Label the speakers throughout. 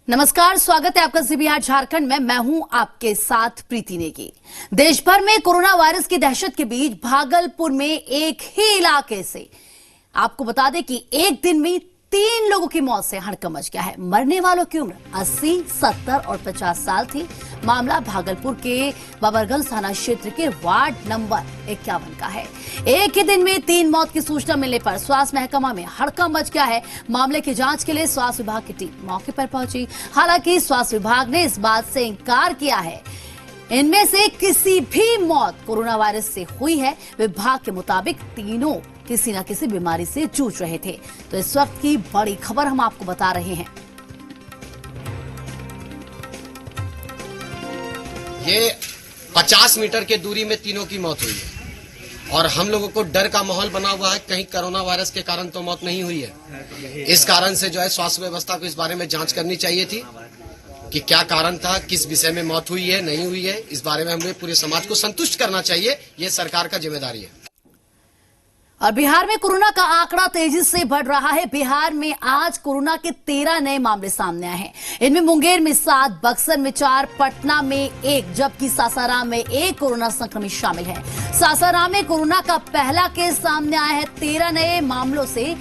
Speaker 1: नमस्कार, स्वागत है आपका सीबीआर झारखंड में। मैं हूं आपके साथ प्रीति नेगी। देश भर में कोरोना वायरस की दहशत के बीच भागलपुर में एक ही इलाके से आपको बता दें कि एक दिन में 3 लोगों की मौत से हड़कंप मच गया है। मरने वालों की उम्र 80, 70 और 50 साल थी। मामला भागलपुर के बबरगंज थाना क्षेत्र के वार्ड नंबर 51 का है। एक ही दिन में 3 मौत की सूचना मिलने पर स्वास्थ्य महकमा में हड़कंप मच गया है। मामले की जांच के लिए स्वास्थ्य विभाग की टीम मौके पर पहुंची। हालांकि स्वास्थ्य विभाग ने इस बात से इंकार किया है इनमें से किसी भी मौत कोरोना वायरस से हुई है। विभाग के मुताबिक तीनों किसी न किसी बीमारी से जूझ रहे थे। तो इस वक्त की बड़ी खबर हम आपको बता रहे हैं।
Speaker 2: ये 50 मीटर के दूरी में तीनों की मौत हुई है और हम लोगों को डर का माहौल बना हुआ है, कहीं कोरोना वायरस के कारण तो मौत नहीं हुई है। इस कारण से जो है स्वास्थ्य व्यवस्था को इस बारे में जांच करनी चाहिए थी कि क्या कारण था, किस विषय में मौत हुई है, नहीं हुई है। इस बारे में हमें पूरे समाज को संतुष्ट करना चाहिए, ये सरकार का जिम्मेदारी है।
Speaker 1: और बिहार में कोरोना का आंकड़ा तेजी से बढ़ रहा है। बिहार में आज कोरोना के 13 नए मामले सामने आए हैं। इनमें मुंगेर में 7, बक्सर में 4, पटना में 1, जबकि सासाराम में 1 कोरोना संक्रमित शामिल है। सासाराम में कोरोना का पहला केस सामने आया है। 13 नए मामलों से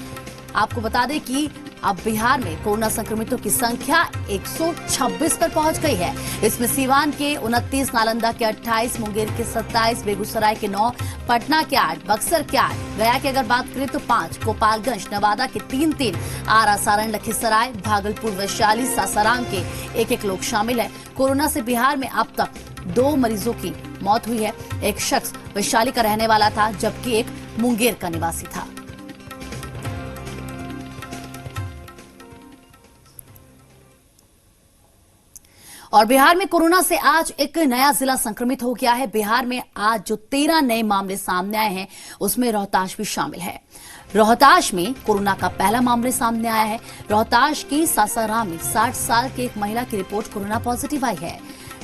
Speaker 1: आपको बता दें कि अब बिहार में कोरोना संक्रमितों की संख्या 126 पर पहुंच गई है। इसमें सीवान के 29, नालंदा के 28, मुंगेर के 27, बेगूसराय के 9, पटना के 8, बक्सर के 8, गया की अगर बात करें तो 5, गोपालगंज, नवादा के 3, आरा, सारण, लखीसराय, भागलपुर, वैशाली, सासाराम के 1 लोग शामिल है। कोरोना से बिहार में अब तक 2 मरीजों की मौत हुई है। एक शख्स वैशाली का रहने वाला था, जबकि एक मुंगेर का निवासी था। और बिहार में कोरोना से आज एक नया जिला संक्रमित हो गया है। बिहार में आज जो 13 नए मामले सामने आए हैं उसमें रोहतास भी शामिल है। रोहतास में कोरोना का पहला मामले सामने आया है। रोहतास की सासाराम में 60 साल की एक महिला की रिपोर्ट कोरोना पॉजिटिव आई है।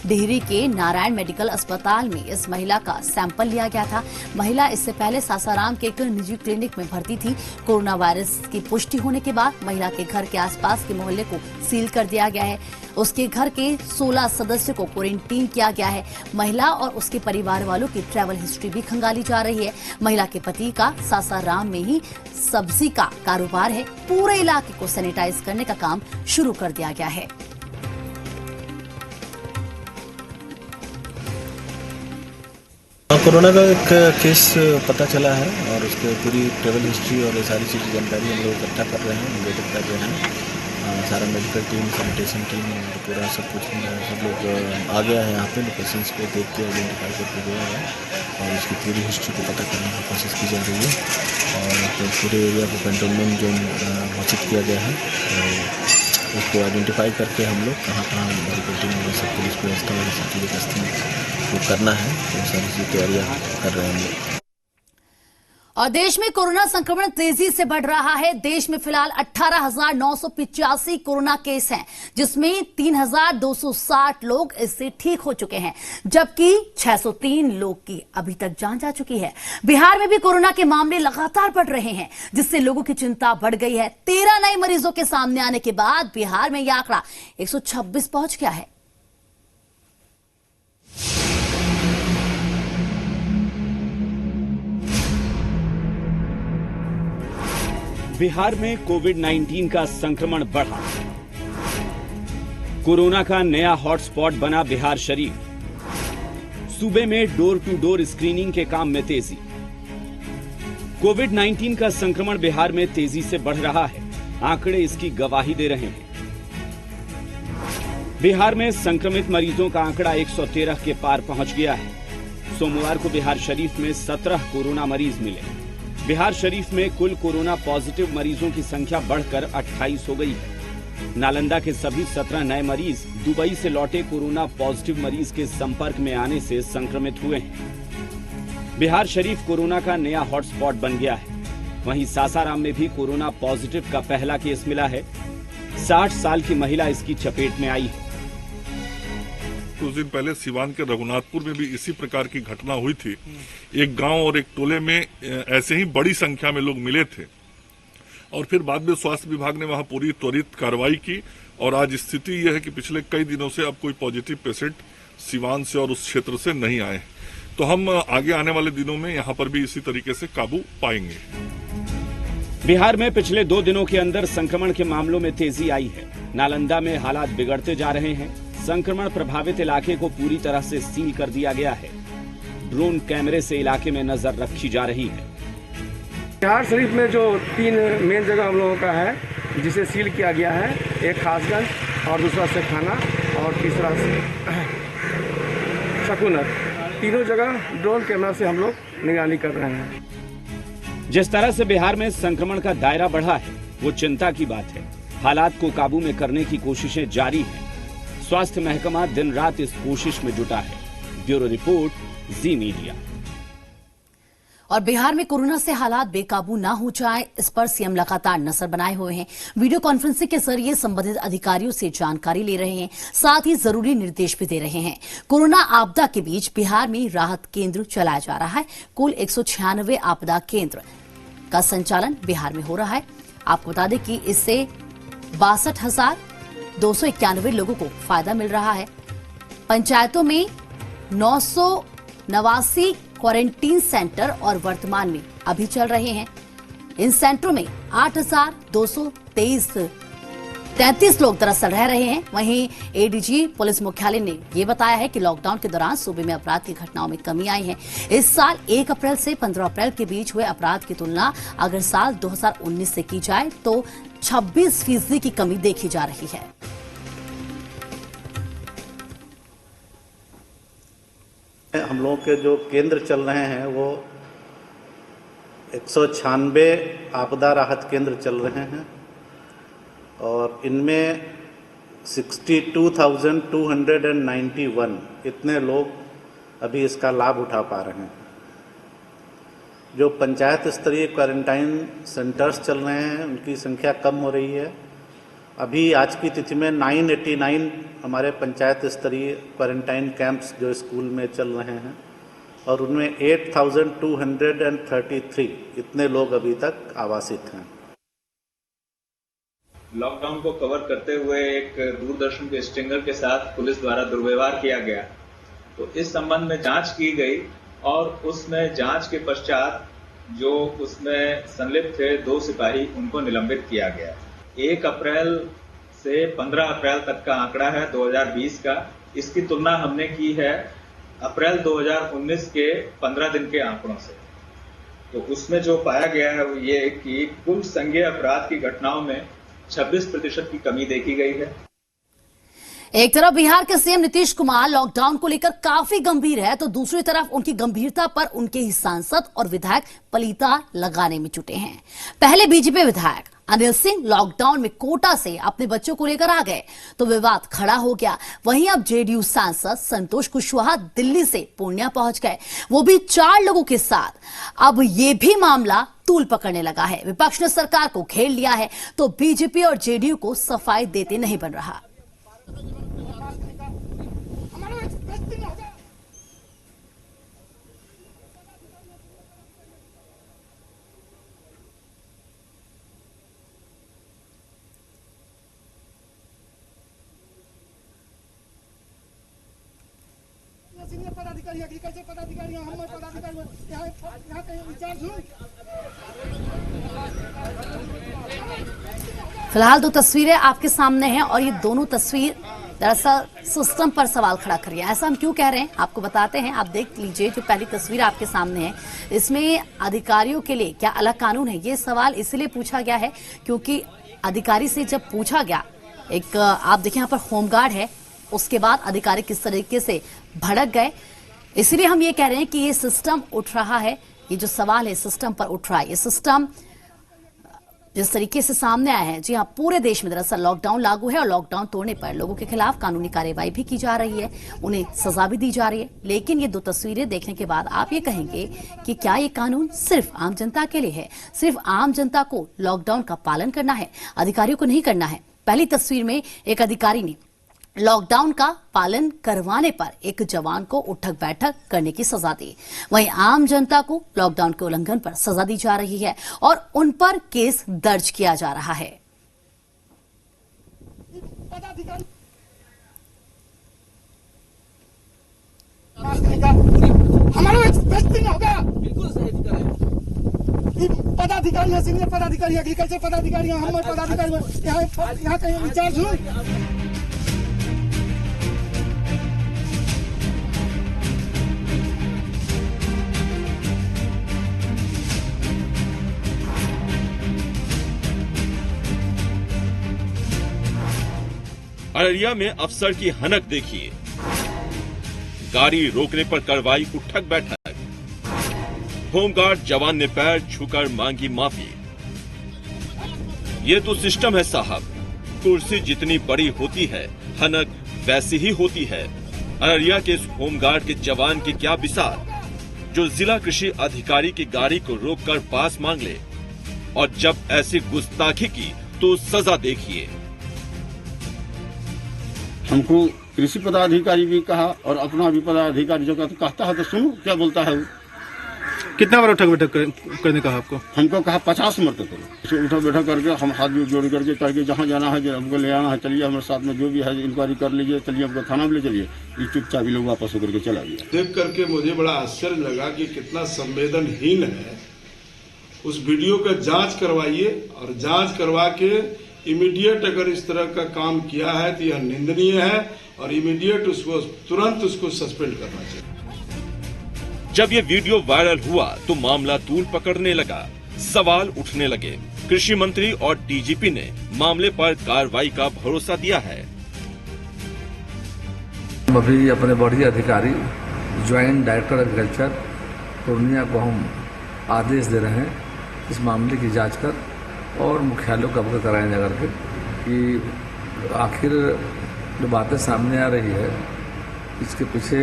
Speaker 1: डिहरी के नारायण मेडिकल अस्पताल में इस महिला का सैंपल लिया गया था। महिला इससे पहले सासाराम के एक निजी क्लिनिक में भर्ती थी। कोरोना वायरस की पुष्टि होने के बाद महिला के घर के आसपास के मोहल्ले को सील कर दिया गया है। उसके घर के 16 सदस्यों को क्वारंटीन किया गया है। महिला और उसके परिवार वालों की ट्रैवल हिस्ट्री भी खंगाली जा रही है। महिला के पति का सासाराम में ही सब्जी का कारोबार है। पूरे इलाके को सैनिटाइज करने का काम शुरू कर दिया गया है।
Speaker 3: कोरोना का एक केस पता चला है और उसके पूरी ट्रैवल हिस्ट्री और ये सारी चीज़ें जानकारी हम लोग इकट्ठा कर रहे हैं, वेट कर रहे हैं। सारा मेडिकल टीम, सैनिटेशन टीम पूरा सब कुछ सब लोग आ गया है यहाँ पे। लोकेशंस पे देख के आइडेंटिफाई करके गया है और उसकी पूरी हिस्ट्री को पता करने की कोशिश की जा रही है और तो पूरे एरिया को कंटेनमेंट जोन घोषित किया गया है। तो उसको आइडेंटिफाई करके हम लोग कहाँ कहाँ मेडिकल टीम और सब पुलिस व्यवस्था और सब चीज़ें का इस्तेमाल करना है, तो सारी चीज़ तैयारियाँ कर रहे हैं हम लोग।
Speaker 1: और देश में कोरोना संक्रमण तेजी से बढ़ रहा है। देश में फिलहाल 18,985 कोरोना केस हैं, जिसमें 3,260 लोग इससे ठीक हो चुके हैं, जबकि 603 लोग की अभी तक जान जा चुकी है। बिहार में भी कोरोना के मामले लगातार बढ़ रहे हैं, जिससे लोगों की चिंता बढ़ गई है। 13 नए मरीजों के सामने आने के बाद बिहार में यह आंकड़ा 126 पहुंच गया है।
Speaker 4: बिहार में कोविड-19 का संक्रमण बढ़ा। कोरोना का नया हॉटस्पॉट बना बिहार शरीफ। सूबे में डोर टू डोर स्क्रीनिंग के काम में तेजी। कोविड-19 का संक्रमण बिहार में तेजी से बढ़ रहा है, आंकड़े इसकी गवाही दे रहे हैं। बिहार में संक्रमित मरीजों का आंकड़ा 113 के पार पहुंच गया है। सोमवार को बिहार शरीफ में 17 कोरोना मरीज मिले। बिहार शरीफ में कुल कोरोना पॉजिटिव मरीजों की संख्या बढ़कर 28 हो गई है। नालंदा के सभी 17 नए मरीज दुबई से लौटे कोरोना पॉजिटिव मरीज के संपर्क में आने से संक्रमित हुए हैं। बिहार शरीफ कोरोना का नया हॉटस्पॉट बन गया है। वहीं सासाराम में भी कोरोना पॉजिटिव का पहला केस मिला है। 60 साल की महिला इसकी चपेट में आई है।
Speaker 5: कुछ दिन पहले सिवान के रघुनाथपुर में भी इसी प्रकार की घटना हुई थी। एक गांव और एक टोले में ऐसे ही बड़ी संख्या में लोग मिले थे और फिर बाद में स्वास्थ्य विभाग ने वहां पूरी त्वरित कार्रवाई की और आज स्थिति यह है कि पिछले कई दिनों से अब कोई पॉजिटिव पेशेंट सिवान से और उस क्षेत्र से नहीं आए। तो हम आगे आने वाले दिनों में यहाँ पर भी इसी तरीके से काबू पाएंगे।
Speaker 4: बिहार में पिछले 2 दिनों के अंदर संक्रमण के मामलों में तेजी आई है। नालंदा में हालात बिगड़ते जा रहे हैं। संक्रमण प्रभावित इलाके को पूरी तरह से सील कर दिया गया है। ड्रोन कैमरे से इलाके में नजर रखी जा रही है।
Speaker 6: बिहार शरीफ में जो 3 मेन जगह हम लोगों का है जिसे सील किया गया है, एक खासगंज और दूसरा शेखाना और तीसरा शकुनर, तीनों जगह ड्रोन कैमरा से हम लोग निगरानी कर रहे हैं।
Speaker 4: जिस तरह से बिहार में संक्रमण का दायरा बढ़ा है वो चिंता की बात है। हालात को काबू में करने की कोशिशें जारी हैं। स्वास्थ्य महकमा दिन रात इस कोशिश में जुटा है। ब्यूरो रिपोर्ट, जी मीडिया।
Speaker 1: और बिहार में कोरोना से हालात बेकाबू ना हो जाए, इस पर सीएम लगातार नजर बनाए हुए हैं। वीडियो कॉन्फ्रेंसिंग के जरिए संबंधित अधिकारियों से जानकारी ले रहे हैं, साथ ही जरूरी निर्देश भी दे रहे हैं। कोरोना आपदा के बीच बिहार में राहत केंद्र चलाया जा रहा है। कुल 196 आपदा केंद्र का संचालन बिहार में हो रहा है। आपको बता दें कि इससे 62,291 लोगों को फायदा मिल रहा है। पंचायतों में 989 क्वारंटीन सेंटर और वर्तमान में अभी चल रहे हैं। इन सेंटरों में 8,233 लोग दरअसल रह रहे हैं। वहीं एडीजी पुलिस मुख्यालय ने यह बताया है कि लॉकडाउन के दौरान सूबे में अपराध की घटनाओं में कमी आई है। इस साल 1 अप्रैल से 15 अप्रैल के बीच हुए अपराध की तुलना अगर साल 2019 से की जाए तो 26% की कमी देखी जा रही है।
Speaker 7: हम लोगों के जो केंद्र चल रहे हैं वो 196 आपदा राहत केंद्र चल रहे हैं और इनमें 62,291 इतने लोग अभी इसका लाभ उठा पा रहे हैं। जो पंचायत स्तरीय क्वारंटाइन सेंटर्स चल रहे हैं उनकी संख्या कम हो रही है। अभी आज की तिथि में 989 हमारे पंचायत स्तरीय क्वारंटाइन कैंप्स जो स्कूल में चल रहे हैं और उनमें 8,233 इतने लोग अभी तक आवासित हैं।
Speaker 8: लॉकडाउन को कवर करते हुए एक दूरदर्शन के स्टिंगर के साथ पुलिस द्वारा दुर्व्यवहार किया गया, तो इस संबंध में जांच की गई और उसमें जांच के पश्चात जो उसमें संलिप्त थे 2 सिपाही उनको निलंबित किया गया। 1 अप्रैल से 15 अप्रैल तक का आंकड़ा है 2020 का। इसकी तुलना हमने की है अप्रैल 2019 के 15 दिन के आंकड़ों से। तो उसमें जो पाया गया है वो ये कि कुल संज्ञेय अपराध की घटनाओं में 26% की कमी देखी गई है।
Speaker 1: एक तरफ बिहार के सीएम नीतीश कुमार लॉकडाउन को लेकर काफी गंभीर है, तो दूसरी तरफ उनकी गंभीरता पर उनके ही सांसद और विधायक पलीता लगाने में जुटे हैं। पहले बीजेपी विधायक अनिल सिंह लॉकडाउन में कोटा से अपने बच्चों को लेकर आ गए तो विवाद खड़ा हो गया। वहीं अब जेडीयू सांसद संतोष कुशवाहा दिल्ली से पूर्णिया पहुंच गए, वो भी 4 लोगों के साथ। अब ये भी मामला तूल पकड़ने लगा है। विपक्ष ने सरकार को घेर लिया है तो बीजेपी और जेडीयू को सफाई देते नहीं बन रहा।
Speaker 9: सीनियर पदाधिकारी, एग्रीकल्चर पदाधिकारी, हम पदाधिकारी यहाँ कहीं इंचार्ज हूँ।
Speaker 1: फिलहाल 2 तस्वीरें आपके सामने हैं और ये दोनों तस्वीर दरअसल सिस्टम पर सवाल खड़ा कर रही है। ऐसा हम क्यों कह रहे हैं आपको बताते हैं। आप देख लीजिए, जो पहली तस्वीर आपके सामने है इसमें अधिकारियों के लिए क्या अलग कानून है, ये सवाल इसलिए पूछा गया है क्योंकि अधिकारी से जब पूछा गया, एक आप देखिए यहाँ पर होमगार्ड है, उसके बाद अधिकारी किस तरीके से भड़क गए, इसलिए हम ये कह रहे हैं कि ये सिस्टम उठ रहा है। ये जो सवाल है सिस्टम पर उठ रहा है, ये सिस्टम जिस तरीके से सामने आया है, जी हाँ, पूरे देश में दरअसल लॉकडाउन लागू है और लॉकडाउन तोड़ने पर लोगों के खिलाफ कानूनी कार्रवाई भी की जा रही है, उन्हें सजा भी दी जा रही है। लेकिन ये 2 तस्वीरें देखने के बाद आप ये कहेंगे कि क्या ये कानून सिर्फ आम जनता के लिए है, सिर्फ आम जनता को लॉकडाउन का पालन करना है, अधिकारियों को नहीं करना है। पहली तस्वीर में एक अधिकारी ने लॉकडाउन का पालन करवाने पर एक जवान को उठक बैठक करने की सजा दी। वहीं आम जनता को लॉकडाउन के उल्लंघन पर सजा दी जा रही है और उन पर केस दर्ज किया जा रहा है।
Speaker 9: हमारा वेस्टिंग हो गया। बिल्कुल सही पदाधिकारी है, सीनियर पदाधिकारी, एग्रीकल्चर पदाधिकारी, हम पदाधिकारी यहाँ कहीं इंचार्ज हूँ।
Speaker 4: अररिया में अफसर की हनक देखिए। गाड़ी रोकने पर करवाई उठक बैठक। होमगार्ड जवान ने पैर छूकर मांगी माफी। ये तो सिस्टम है साहब। कुर्सी जितनी बड़ी होती है, हनक वैसी ही होती है। अररिया के इस होमगार्ड के जवान की क्या बिसात, जो जिला कृषि अधिकारी की गाड़ी को रोककर पास मांग ले, और जब ऐसी गुस्ताखी की तो सजा देखिए।
Speaker 10: हमको कृषि पदाधिकारी भी कहा और अपना भी पदाधिकारी जो कहता है तो सुनो क्या बोलता है।
Speaker 11: कितना बार उठक बैठक करने कहा आपको?
Speaker 10: हमको कहा 50 मरतबा करो। उठक बैठक करके हम हाथ भी जोड़ करके करके जहाँ जाना है, जो हमको ले आना है, चलिए हमारे साथ में जो भी है इंक्वायरी कर लीजिए, चलिए हमको थाना में ले चलिए। ये चुपचाप लोग वापस होकर के चला गया।
Speaker 12: देख करके मुझे बड़ा आश्चर्य लगा कि कितना संवेदनहीन है। उस वीडियो का जांच करवाइए और जांच करवा के इमीडिएट अगर इस तरह का काम किया है तो यह निंदनीय है और इमीडिएट उसको तुरंत उसको सस्पेंड करना चाहिए।
Speaker 4: जब ये वीडियो वायरल हुआ तो मामला तूल पकड़ने लगा, सवाल उठने लगे। कृषि मंत्री और डीजीपी ने मामले पर कार्रवाई का भरोसा दिया है।
Speaker 13: अभी अपने बढ़ी अधिकारी ज्वाइंट डायरेक्टर एग्रीकल्चर पूर्णिया को हम आदेश दे रहे हैं इस मामले की जांच कर और मुख्यालय को अवगत कराएं जा करके कि आखिर जो बातें सामने आ रही है इसके पीछे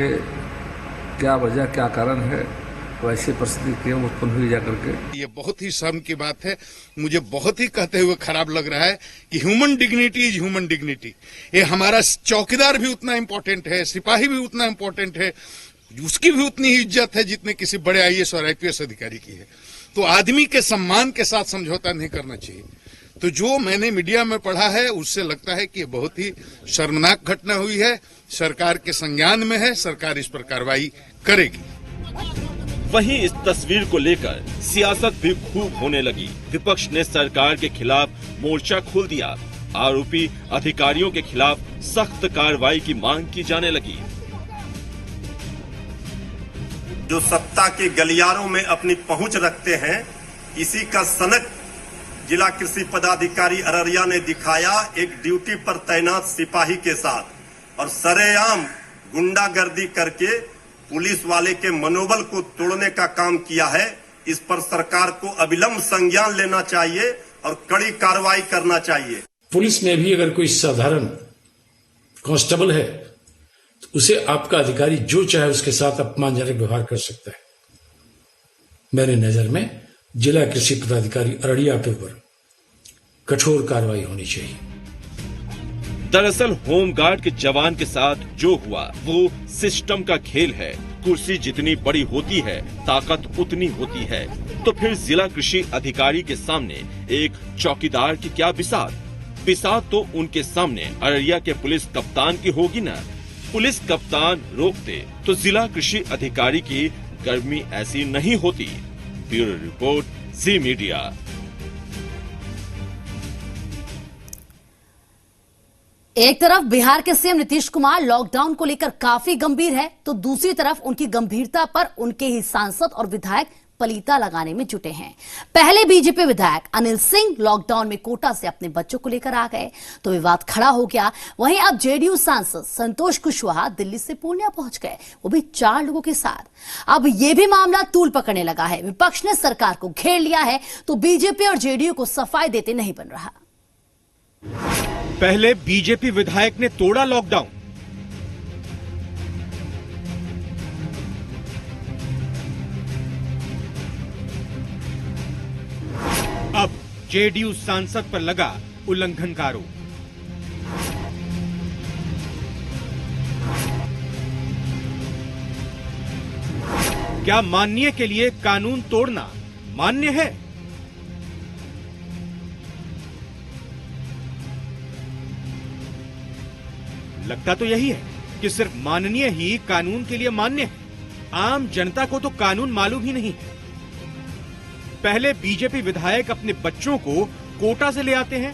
Speaker 13: क्या वजह, क्या कारण है, वैसी परिस्थिति क्यों उत्पन्न हुई जा करके।
Speaker 14: ये बहुत ही शर्म की बात है। मुझे बहुत ही कहते हुए खराब लग रहा है कि human dignity is human dignity. ये हमारा चौकीदार भी उतना इम्पोर्टेंट है, सिपाही भी उतना इम्पोर्टेंट है, उसकी भी उतनी ही इज्जत है जितनी किसी बड़े आईएएस और आईपीएस अधिकारी की है। तो आदमी के सम्मान के साथ समझौता नहीं करना चाहिए। तो जो मैंने मीडिया में पढ़ा है उससे लगता है कि ये बहुत ही शर्मनाक घटना हुई है। सरकार के संज्ञान में है, सरकार इस पर कार्रवाई करेगी।
Speaker 4: वहीं इस तस्वीर को लेकर सियासत भी खूब होने लगी। विपक्ष ने सरकार के खिलाफ मोर्चा खोल दिया। आरोपी अधिकारियों के खिलाफ सख्त कार्रवाई की मांग की जाने लगी।
Speaker 15: जो सत्ता के गलियारों में अपनी पहुंच रखते हैं, इसी का सनक जिला कृषि पदाधिकारी अररिया ने दिखाया। एक ड्यूटी पर तैनात सिपाही के साथ और सरेआम गुंडागर्दी करके पुलिस वाले के मनोबल को तोड़ने का काम किया है। इस पर सरकार को अविलंब संज्ञान लेना चाहिए और कड़ी कार्रवाई करना चाहिए।
Speaker 16: पुलिस में भी अगर कोई साधारण कांस्टेबल है तो उसे आपका अधिकारी जो चाहे उसके साथ अपमानजनक व्यवहार कर सकता है। मेरे नजर में जिला कृषि पदाधिकारी अररिया के ऊपर कठोर कार्रवाई होनी चाहिए।
Speaker 4: दरअसल होमगार्ड के जवान के साथ जो हुआ वो सिस्टम का खेल है। कुर्सी जितनी बड़ी होती है, ताकत उतनी होती है। तो फिर जिला कृषि अधिकारी के सामने एक चौकीदार की क्या बिसात? बिसात तो उनके सामने अररिया के पुलिस कप्तान की होगी ना। पुलिस कप्तान रोकते तो जिला कृषि अधिकारी की गर्मी ऐसी नहीं होती। ब्यूरो रिपोर्ट, जी मीडिया।
Speaker 1: एक तरफ बिहार के सीएम नीतीश कुमार लॉकडाउन को लेकर काफी गंभीर है, तो दूसरी तरफ उनकी गंभीरता पर उनके ही सांसद और विधायक पलीता लगाने में जुटे हैं। पहले बीजेपी विधायक अनिल सिंह लॉकडाउन में कोटा से अपने बच्चों को लेकर आ गए तो विवाद खड़ा हो गया। वहीं अब जेडीयू सांसद संतोष कुशवाहा दिल्ली से पूर्णिया पहुंच गए, वो भी 4 लोगों के साथ। अब यह भी मामला तूल पकड़ने लगा है। विपक्ष ने सरकार को घेर लिया है तो बीजेपी और जेडीयू को सफाई देते नहीं बन रहा।
Speaker 17: पहले बीजेपी विधायक ने तोड़ा लॉकडाउन, अब जेडीयू सांसद पर लगा उल्लंघन का आरोप। क्या माननीय के लिए कानून तोड़ना मान्य है? लगता तो यही है कि सिर्फ माननीय ही कानून के लिए मान्य है। आम जनता को तो कानून मालूम ही नहीं है। पहले बीजेपी विधायक अपने बच्चों को कोटा से ले आते हैं,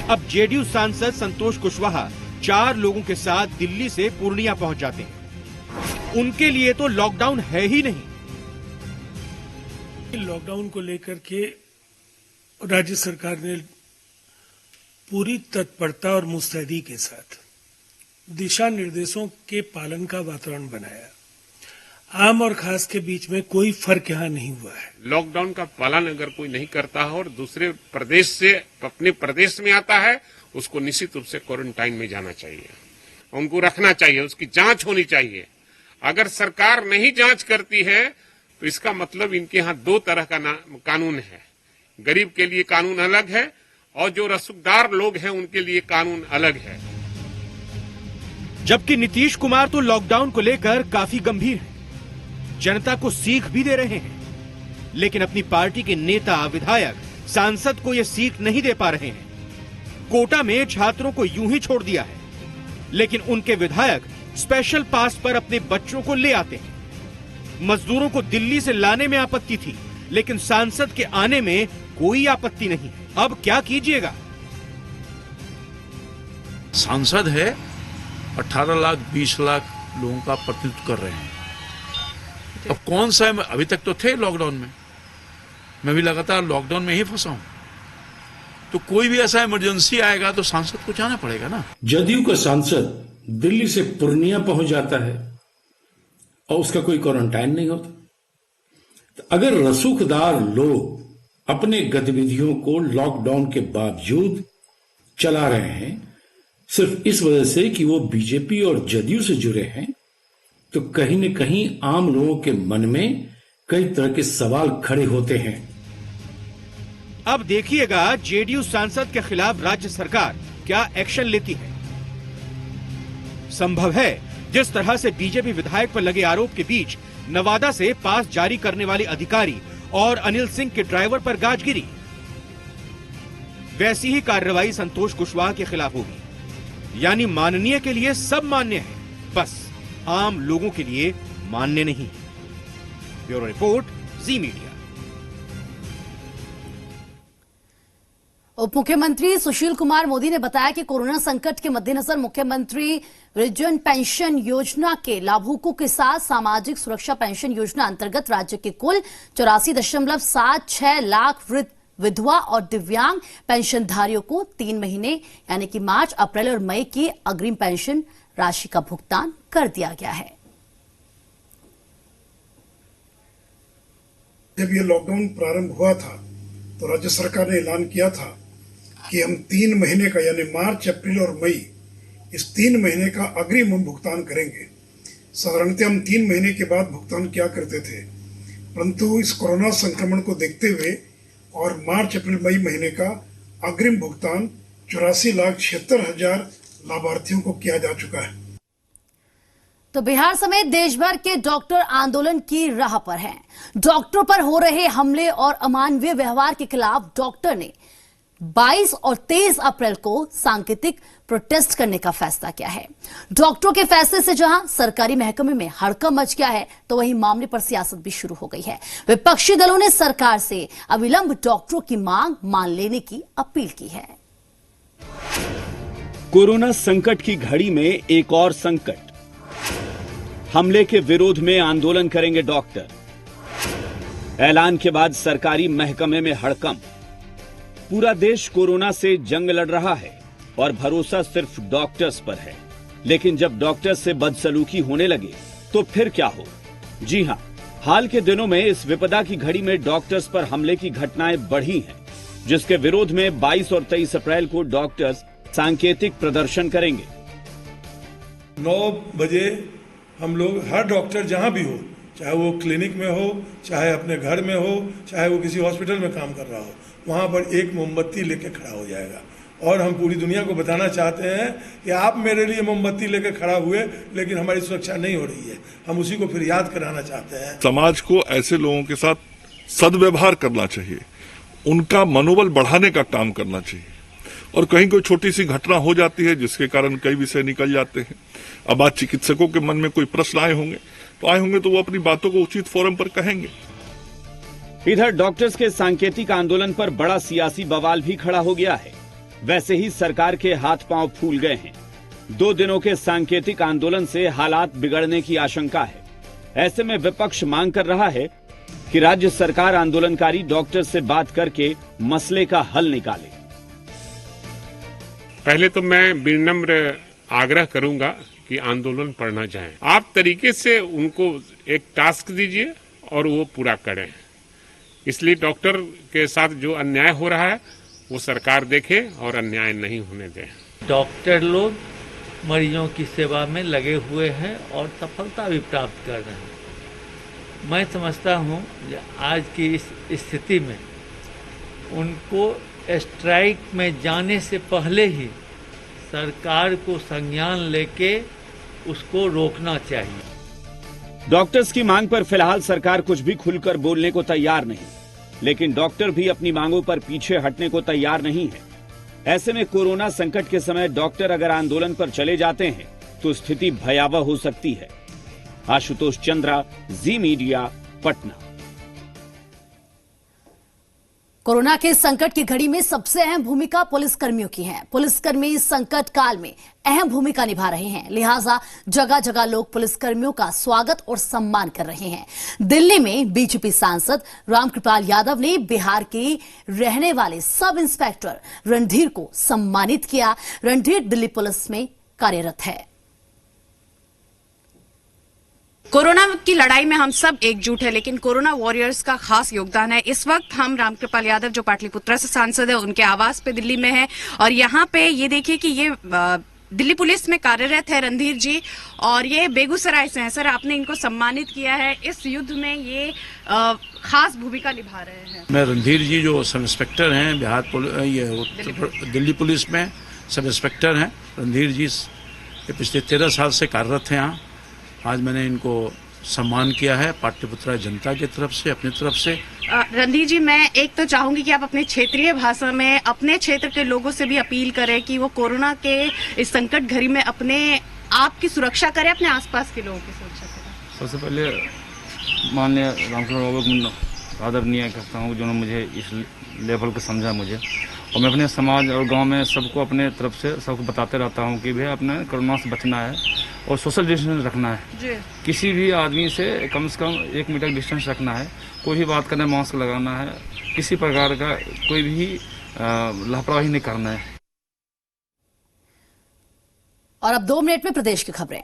Speaker 17: अब जेडीयू सांसद संतोष कुशवाहा 4 लोगों के साथ दिल्ली से पूर्णिया पहुंच जाते हैं। उनके लिए तो लॉकडाउन है ही नहीं।
Speaker 18: लॉकडाउन को लेकर के राज्य सरकार ने पूरी तत्परता और मुस्तैदी के साथ दिशा निर्देशों के पालन का वातावरण बनाया। आम और खास के बीच में कोई फर्क यहाँ नहीं हुआ है।
Speaker 19: लॉकडाउन का पालन अगर कोई नहीं करता है और दूसरे प्रदेश से अपने प्रदेश में आता है, उसको निश्चित रूप से क्वारंटाइन में जाना चाहिए, उनको रखना चाहिए, उसकी जांच होनी चाहिए। अगर सरकार नहीं जांच करती है तो इसका मतलब इनके यहाँ 2 तरह का कानून है। गरीब के लिए कानून अलग है और जो रसूखदार लोग हैं उनके लिए कानून अलग है।
Speaker 17: जबकि नीतीश कुमार तो लॉकडाउन को लेकर काफी गंभीर हैं, जनता को सीख भी दे रहे हैं, लेकिन अपनी पार्टी के नेता, विधायक, सांसद को यह सीख नहीं दे पा रहे हैं। कोटा में छात्रों को यूं ही छोड़ दिया है, लेकिन उनके विधायक स्पेशल पास पर अपने बच्चों को ले आते हैं। मजदूरों को दिल्ली से लाने में आपत्ति थी, लेकिन सांसद के आने में कोई आपत्ति नहीं। अब क्या कीजिएगा?
Speaker 20: सांसद है, 18 लाख 20 लाख लोगों का प्रतिनिधित्व कर रहे हैं। अब कौन सा है? अभी तक तो थे लॉकडाउन में, मैं भी लगातार लॉकडाउन में ही फंसा हूं। तो कोई भी ऐसा इमरजेंसी आएगा तो सांसद को जाना पड़ेगा ना।
Speaker 16: जदयू का सांसद दिल्ली से पूर्णिया पहुंच जाता है और उसका कोई क्वारंटाइन नहीं होता। तो अगर रसूखदार लोग अपने गतिविधियों को लॉकडाउन के बावजूद चला रहे हैं सिर्फ इस वजह से कि वो बीजेपी और जदयू से जुड़े हैं, तो कहीं न कहीं आम लोगों के मन में कई तरह के सवाल खड़े होते हैं।
Speaker 17: अब देखिएगा जेडीयू सांसद के खिलाफ राज्य सरकार क्या एक्शन लेती है। संभव है जिस तरह से बीजेपी विधायक पर लगे आरोप के बीच नवादा से पास जारी करने वाले अधिकारी और अनिल सिंह के ड्राइवर पर गाज गिरी, वैसी ही कार्रवाई संतोष कुशवाहा के खिलाफ होगी। यानी माननीय के लिए सब मान्य है, बस आम लोगों के लिए मान्य नहीं। ब्यूरो रिपोर्ट, जी मीडिया।
Speaker 1: उप मुख्यमंत्री सुशील कुमार मोदी ने बताया कि कोरोना संकट के मद्देनजर मुख्यमंत्री वृद्धजन पेंशन योजना के लाभुकों के साथ सामाजिक सुरक्षा पेंशन योजना अंतर्गत राज्य के कुल 84.76 लाख वृद्ध, विधवा और दिव्यांग पेंशनधारियों को 3 महीने यानी कि मार्च, अप्रैल और मई की अग्रिम पेंशन राशि का भुगतान कर दिया गया है।
Speaker 21: जब ये लॉकडाउन प्रारंभ हुआ था तो राज्य सरकार ने ऐलान किया था कि हम 3 महीने का यानी मार्च, अप्रैल और मई, इस 3 महीने का अग्रिम हम भुगतान करेंगे। साधारणतः हम 3 महीने के बाद भुगतान किया करते थे, परंतु इस कोरोना संक्रमण को देखते हुए और मार्च, अप्रैल, मई महीने का अग्रिम भुगतान 84,76,000 लाभार्थियों को किया जा चुका है।
Speaker 1: तो बिहार समेत देश भर के डॉक्टर आंदोलन की राह पर हैं। डॉक्टरों पर हो रहे हमले और अमानवीय व्यवहार के खिलाफ डॉक्टर ने 22 और 23 अप्रैल को सांकेतिक प्रोटेस्ट करने का फैसला किया है। डॉक्टरों के फैसले से जहां सरकारी महकमे में हड़कंप मच गया है, तो वहीं मामले पर सियासत भी शुरू हो गई है। विपक्षी दलों ने सरकार से अविलंब डॉक्टरों की मांग मान लेने की अपील की है।
Speaker 4: कोरोना संकट की घड़ी में एक और संकट, हमले के विरोध में आंदोलन करेंगे डॉक्टर। ऐलान के बाद सरकारी महकमे में हड़कंप। पूरा देश कोरोना से जंग लड़ रहा है और भरोसा सिर्फ डॉक्टर्स पर है, लेकिन जब डॉक्टर्स से बदसलूकी होने लगे तो फिर क्या हो? जी हां, हाल के दिनों में इस विपदा की घड़ी में डॉक्टर्स पर हमले की घटनाएं बढ़ी हैं, जिसके विरोध में 22 और 23 अप्रैल को डॉक्टर्स सांकेतिक प्रदर्शन करेंगे।
Speaker 18: 9 बजे हम लोग, हर डॉक्टर जहां भी हो, चाहे वो क्लिनिक में हो, चाहे अपने घर में हो, चाहे वो किसी हॉस्पिटल में काम कर रहा हो, वहां पर एक मोमबत्ती लेके खड़ा हो जाएगा और हम पूरी दुनिया को बताना चाहते हैं कि आप मेरे लिए मोमबत्ती लेकर खड़ा हुए, लेकिन हमारी सुरक्षा नहीं हो रही है। हम उसी को फिर याद कराना चाहते हैं।
Speaker 5: समाज को ऐसे लोगों के साथ सद्व्यवहार करना चाहिए, उनका मनोबल बढ़ाने का काम करना चाहिए। और कहीं कोई छोटी सी घटना हो जाती है जिसके कारण कई विषय निकल जाते हैं। अब आज चिकित्सकों के मन में कोई प्रश्न आए होंगे तो वो अपनी बातों को उचित फोरम पर कहेंगे।
Speaker 4: इधर डॉक्टर्स के सांकेतिक आंदोलन पर बड़ा सियासी बवाल भी खड़ा हो गया है। वैसे ही सरकार के हाथ पांव फूल गए हैं। 2 दिनों के सांकेतिक आंदोलन से हालात बिगड़ने की आशंका है। ऐसे में विपक्ष मांग कर रहा है कि राज्य सरकार आंदोलनकारी डॉक्टर से बात करके मसले का हल निकाले।
Speaker 19: पहले तो मैं विनम्र आग्रह करूंगा कि आंदोलन पर न जाएं। आप तरीके से उनको एक टास्क दीजिए और वो पूरा करें। इसलिए डॉक्टर के साथ जो अन्याय हो रहा है वो सरकार देखे और अन्याय नहीं होने दे।
Speaker 2: डॉक्टर लोग मरीजों की सेवा में लगे हुए हैं और सफलता भी प्राप्त कर रहे हैं। मैं समझता हूं कि आज की इस स्थिति में उनको स्ट्राइक में जाने से पहले ही सरकार को संज्ञान लेके उसको रोकना चाहिए।
Speaker 4: डॉक्टर्स की मांग पर फिलहाल सरकार कुछ भी खुलकर बोलने को तैयार नहीं, लेकिन डॉक्टर भी अपनी मांगों पर पीछे हटने को तैयार नहीं है। ऐसे में कोरोना संकट के समय डॉक्टर अगर आंदोलन पर चले जाते हैं तो स्थिति भयावह हो सकती है। आशुतोष चंद्रा, जी मीडिया, पटना।
Speaker 1: कोरोना के संकट की घड़ी में सबसे अहम भूमिका पुलिसकर्मियों की है। पुलिसकर्मी इस संकट काल में अहम भूमिका निभा रहे हैं, लिहाजा जगह जगह लोग पुलिसकर्मियों का स्वागत और सम्मान कर रहे हैं। दिल्ली में बीजेपी सांसद रामकृपाल यादव ने बिहार के रहने वाले सब इंस्पेक्टर रणधीर को सम्मानित किया। रणधीर दिल्ली पुलिस में कार्यरत है।
Speaker 22: कोरोना की लड़ाई में हम सब एकजुट है, लेकिन कोरोना वॉरियर्स का खास योगदान है। इस वक्त हम रामकृपाल यादव जो पाटलिपुत्रा से सांसद है उनके आवास पे दिल्ली में है, और यहाँ पे ये देखिए कि ये दिल्ली पुलिस में कार्यरत है रणधीर जी, और ये बेगूसराय से हैं। सर, आपने इनको सम्मानित किया है, इस युद्ध में ये खास भूमिका निभा रहे हैं।
Speaker 20: मैं रणधीर जी जो सब इंस्पेक्टर हैं दिल्ली पुलिस में सब इंस्पेक्टर हैं। रणधीर जी पिछले 13 साल से कार्यरत हैं यहाँ। आज मैंने इनको सम्मान किया है पाटलिपुत्रा जनता की तरफ से, अपनी तरफ से।
Speaker 22: रणधीर जी, मैं एक तो चाहूंगी कि आप अपने क्षेत्रीय भाषा में अपने क्षेत्र के लोगों से भी अपील करें कि वो कोरोना के इस संकट घड़ी में अपने आप की सुरक्षा करें, अपने आसपास के लोगों की सुरक्षा करें।
Speaker 6: सबसे पहले माननीय रामकृपाल बाबू को आदरणीय करता हूँ जिन्होंने मुझे इस लेवल को समझा मुझे, और मैं अपने समाज और गांव में सबको अपने तरफ से सबको बताते रहता हूँ कि भैया अपने कोरोना से बचना है और सोशल डिस्टेंस रखना है जी। किसी भी आदमी से कम 1 मीटर डिस्टेंस रखना है। कोई भी बात करना है मास्क लगाना है, किसी प्रकार का कोई भी लापरवाही नहीं करना है।
Speaker 1: और अब 2 मिनट में प्रदेश की खबरें।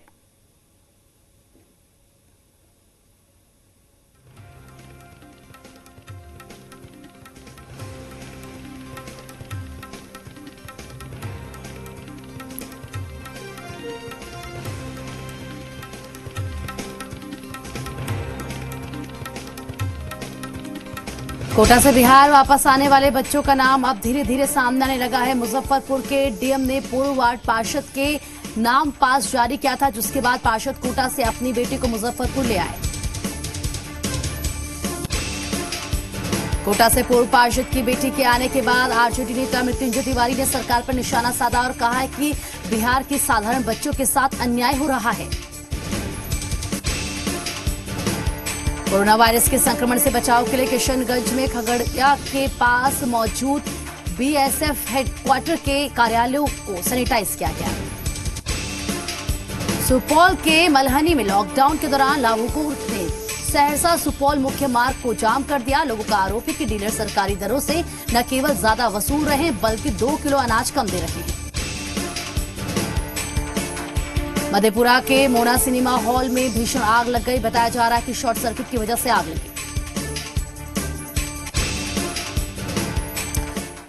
Speaker 1: कोटा से बिहार वापस आने वाले बच्चों का नाम अब धीरे धीरे सामने आने लगा है। मुजफ्फरपुर के डीएम ने पूर्व वार्ड पार्षद के नाम पास जारी किया था, जिसके बाद पार्षद कोटा से अपनी बेटी को मुजफ्फरपुर ले आए। कोटा से पूर्व पार्षद की बेटी के आने के बाद आरजेडी नेता मृत्युंजय तिवारी ने सरकार पर निशाना साधा और कहा है कि बिहार के साधारण बच्चों के साथ अन्याय हो रहा है। कोरोना वायरस के संक्रमण से बचाव के लिए किशनगंज में खगड़िया के पास मौजूद बीएसएफ हेडक्वार्टर के कार्यालयों को सैनिटाइज किया गया। सुपौल के मलहनी में लॉकडाउन के दौरान लाभुकों ने सहरसा सुपौल मुख्य मार्ग को जाम कर दिया। लोगों का आरोप है कि डीलर सरकारी दरों से न केवल ज्यादा वसूल रहे हैं बल्कि 2 किलो अनाज कम दे रहे हैं। मधेपुरा के मोना सिनेमा हॉल में भीषण आग लग गई। बताया जा रहा है कि शॉर्ट सर्किट की वजह से आग लगी।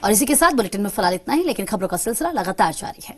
Speaker 1: और इसी के साथ बुलेटिन में फिलहाल इतना ही, लेकिन खबरों का सिलसिला लगातार जारी है।